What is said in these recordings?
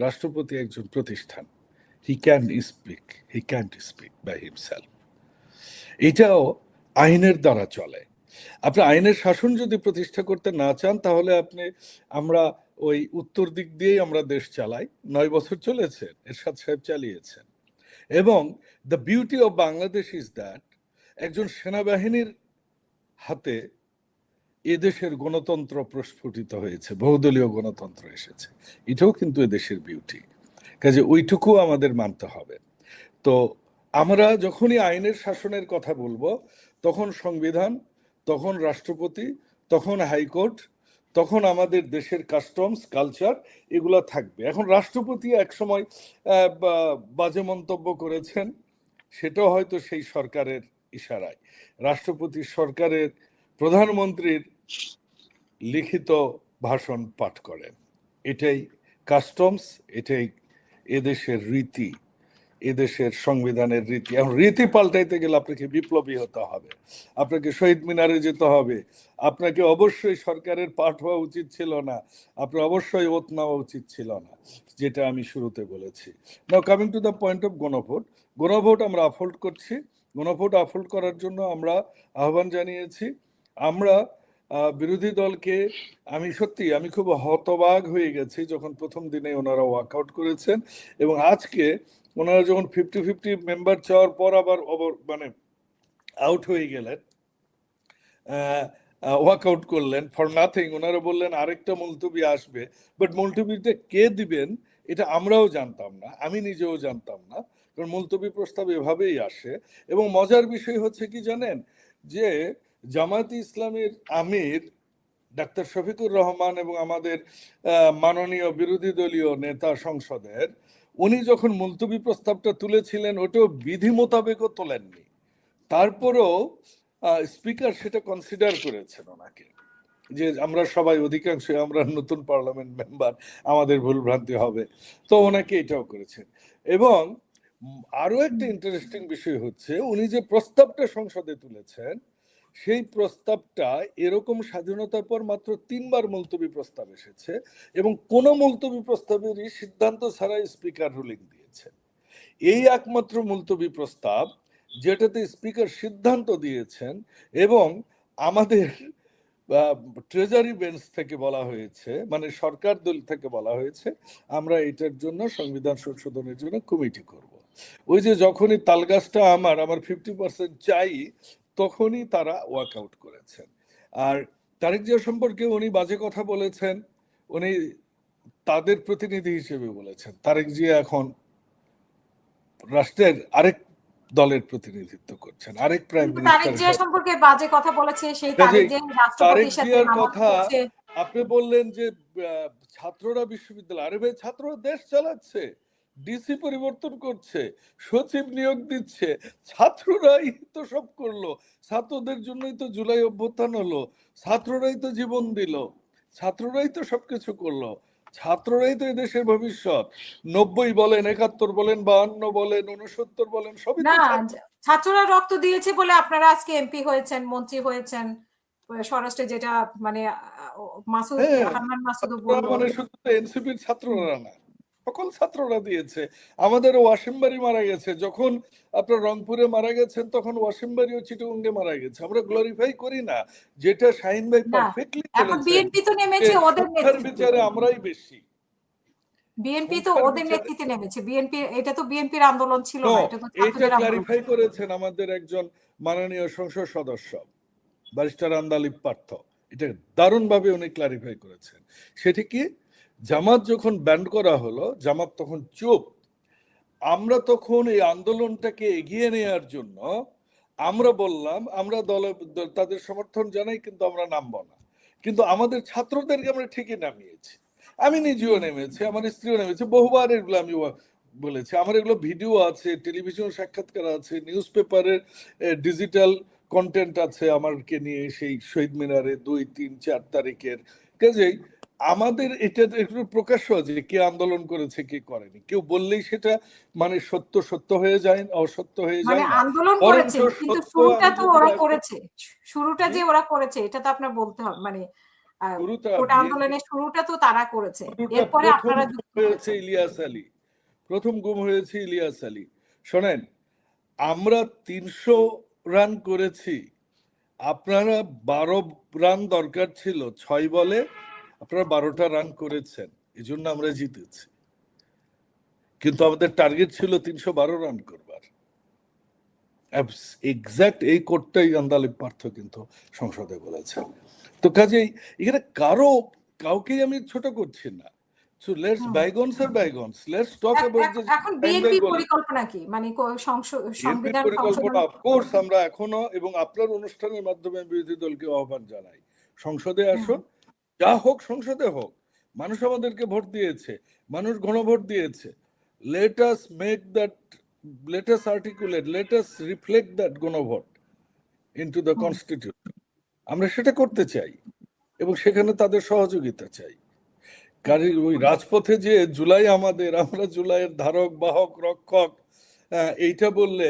রাষ্ট্রপতি একজন প্রতিষ্ঠান। He can't speak by himself. এটাও আইনের দ্বারা চলে। আপনি আইনের শাসন যদি প্রতিষ্ঠা করতে না চান তাহলে আমরা ওই উত্তর দিক দিয়েই আমরা দেশ চালাই। 9 বছর চলেছে, এরশাদ সাহেব চালিয়েছেন। এবং the beauty of Bangladesh is that একজন সেনাবাহিনীর হাতে এদেশের গণতন্ত্র প্রস্ফুটিত হয়েছে, বহুদলীয় গণতন্ত্র এসেছে। এটাও কিন্তু এদেশের বিউটি, কাজে ওইটুকু আমাদের মানতে হবে। তো আমরা যখনই আইনের শাসনের কথা বলবো তখন সংবিধান, তখন রাষ্ট্রপতি, তখন হাইকোর্ট, তখন আমাদের দেশের কাস্টমস কালচার এগুলো থাকবে। এখন রাষ্ট্রপতি একসময় বাজে মন্তব্য করেছেন, সেটাও হয়তো সেই সরকারের ইশারায়। রাষ্ট্রপতি সরকারের প্রধানমন্ত্রীর লিখিত ভাষণ পাঠ করেন। এটাই কাস্টমস, এটাই এদেশের রীতি, এদেশের সংবিধানের রীতি। এখন রীতি পাল্টাইতে গেলে আপনাকে বিপ্লবী হতে হবে, আপনাকে শহীদ মিনারে যেতে হবে, আপনাকে অবশ্যই সরকারের পাঠ হওয়া উচিত ছিল না, আপনার অবশ্যই ওত নেওয়া উচিত ছিল না, যেটা আমি শুরুতে বলেছি। নাও coming to the point of গণভোট। গণভোট আমরা আফোল্ড করছি। গণভোট আফোল্ড করার জন্য আমরা আহ্বান জানিয়েছি। আমরা বিরোধী দলকে, আমি খুব হতবাক হয়ে গেছি যখন প্রথম দিনে ওনারা ওয়াকআউট করেছেন, এবং আজকে ওনারা যখন 50-50 মেম্বার চাওয়ার পর আবার আউট হয়ে গেলেন, ওয়াকআউট করলেন ফর নাথিং। ওনারা বললেন আরেকটা মুলতবি আসবে, বাট মুলতবিটা কে দিবেন এটা আমরাও জানতাম না, আমি নিজেও জানতাম না, কারণ মুলতবি প্রস্তাব এভাবেই আসে। এবং মজার বিষয় হচ্ছে কি জানেন, যে জামায়াতে ইসলামের আমির ডাক্তার শফিকুর রহমান এবং আমাদের মাননীয় বিরোধী দলীয় নেতা সংসদের, উনি যখন মুলতবি প্রস্তাবটা তুলেছিলেন ওটাও বিধি মোতাবেকও তোলেননি, তারপরেও স্পিকার সেটা কনসিডার করেছেন ওনাকে, যে আমরা সবাই অধিকাংশ আমরা নতুন পার্লামেন্ট মেম্বার, আমাদের ভুল ভ্রান্তি হবে, তো ওনাকে এটাও করেছেন। এবং আরো একটা ইন্টারেস্টিং বিষয় হচ্ছে, উনি যে প্রস্তাবটা সংসদে তুলেছেন সেই প্রস্তাবটা, এরকম স্বাধীনতার পর মাত্র 3 বার মুলতবি প্রস্তাব এসেছে এবং কোন মুলতবি প্রস্তাবেরই সিদ্ধান্ত ছাড়াই স্পিকার রুলিং দিয়েছে। এই একমাত্র মুলতবি প্রস্তাব যেটাতে স্পিকার সিদ্ধান্ত দিয়েছেন, এবং আমাদের ট্রেজারি বেঞ্চ থেকে বলা হয়েছে, মানে সরকার দল থেকে বলা হয়েছে আমরা এটার জন্য সংবিধান সংশোধনের জন্য কমিটি করব। ওই যে যখনই তালগাছটা আমার 50% চাই, তখনই তারা ওয়াকআউট করেছেন। আর তারেক জিয়া সম্পর্কে উনি বাজে কথা বলেছেন, উনি তাদের প্রতিনিধি হিসেবে বলেছেন। তারেক জিয়া এখন রাষ্ট্রের আরেক দলের প্রতিনিধিত্ব করছেন, আরেক প্রাইম মিনিস্টার। তারেক জিয়া সম্পর্কে বাজে কথা বলেছে, সেই তারেক জিয়া রাষ্ট্রপতির সাথে কথা আপনি বললেন যে ছাত্ররা বিশ্ববিদ্যালয়, আরে ভাই ছাত্ররা দেশ চালাচ্ছে, ডিসি পরিবর্তন করছে, সচিব নিয়োগ দিচ্ছে, ছাত্ররাই তো সব করলো, ছাত্রদের জন্যই তো জুলাই অভ্যুত্থান হলো, ছাত্ররাই তো জীবন দিল, ছাত্ররাই তো সবকিছু করলো, ছাত্ররাই তো এদেশের ভবিষ্যৎ। 90 বলেন, 71 বলেন, 52 বলেন, 69 বলেন, সবই তো ছাত্ররা রক্ত দিয়েছে বলে আপনারা আজকে এমপি হয়েছেন, মন্ত্রী হয়েছেন স্বরাষ্ট্রে, যেটা মানে মাসুদ হান্নান মাসুদ বলল। মানে শুধু এনসিপির ছাত্ররা না, সকল ছাত্ররা দিয়েছে। আমাদের ওয়াসিম বাড়ি মারা গেছে, যখন আপনার রংপুরে মারা গেছেন তখন ওয়াসিম বাড়ি ও চিটাগংগে মারা গেছে। আমরা গ্লোরিফাই করি না, যেটা শাহিন ভাই পারফেক্টলি বলেছেন। এখন বিএনপি তো নেমেছে ওদের বিচারে আমরাই বেশি, বিএনপি তো ওদের নেতৃত্বে নেমেছে। বিএনপি, এটা তো বিএনপির আন্দোলন ছিল না, এটা তো ছাত্রদের আন্দোলন। ক্লারিফাই করেছেন আমাদের একজন মাননীয় সংসদ সদস্য ব্যারিস্টার আন্দালিব পার্থ, এটা দারুণভাবে উনি ক্লারিফাই করেছেন। সেটি কি, জামাত যখন ব্যান্ড করা হলো, জামাত তখন চুপ। আমরা তখন এই আন্দোলনটাকে এগিয়ে নেওয়ার জন্য আমরা বললাম আমরা তাদের সমর্থন জানাই, কিন্তু আমরা নামবো না। কিন্তু আমাদের ছাত্রদেরকে আমরা ঠিকই নামিয়েছি। আমি নিজেও নেমেছি, আমার স্ত্রীও নেমেছে, বহুবার এগুলো আমি বলেছি। আমার এগুলো ভিডিও আছে, টেলিভিশন সাক্ষাৎকার আছে, নিউজ পেপারের ডিজিটাল কন্টেন্ট আছে আমারকে নিয়ে, সেই শহীদ মিনারে 2, 3, 4 তারিখের। কাজেই আমাদের এটা একটু প্রকাশ্য যে কে আন্দোলন করেছে কে করেনি, কেউ বললেই সেটা মানে সত্য হয়ে যায়, অসত্য হয়ে যায়। মানে আন্দোলন করেছে, কিন্তু শুরুটা তো ওরা করেছে, শুরুটা যে ওরা করেছে এটা তো আপনার বলতে হবে, মানে আন্দোলনের শুরুটা তো তারা করেছে, এরপরে আপনারা হয়েছে ইলিয়াস আলী, প্রথম গুম হয়েছে ইলিয়াস আলী। শোনেন, আমরা 300 রান করেছি, আপনারা 12 রান দরকার ছিল 6 বলে, আপনারা 12টা রান করেছেন, এই জন্য আমরা জিতেছি। কিন্তু আমাদের টার্গেট ছিল 312 রান করবার। এক্সাক্ট এই কোডটাই আন্দালিব পার্থ কিন্তু সংসদে বলেছেন। তো কাজেই এখানে কাউকেই আমি ছোট করছি না। So let's bygones are bygones. Let's talk about the এখন বিএনপির পরিকল্পনা কি, মানে সংবিধান পরিকল্পনা অফকোর্স আমরা এখনো, এবং আপনার অনুষ্ঠানের মাধ্যমে বিরোধী দলকে আহ্বান জানাই, সংসদে আসুন, যা হোক সংসদে হোক, মানুষ আমাদেরকে ভোট দিয়েছে, মানুষ গণভোট দিয়েছে। Let us make that, let us articulate, let us reflect that গণভোট into the constitution. আমরা সেটা করতে চাই এবং সেখানে তাদের সহযোগিতা চাই। কারণ ওই রাজপথে যে জুলাই আমাদের, আমরা জুলাইয়ের ধারক বাহক রক্ষক, এইটা বললে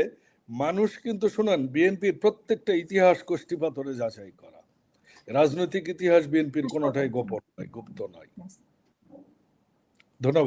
মানুষ কিন্তু, শুনান, বিএনপির প্রত্যেকটা ইতিহাস কষ্টি পাথরে যাচাই করা, রাজনৈতিক ইতিহাস বিএনপির কোনোটাই গোপন নয়, গুপ্ত নয়। ধন্যবাদ।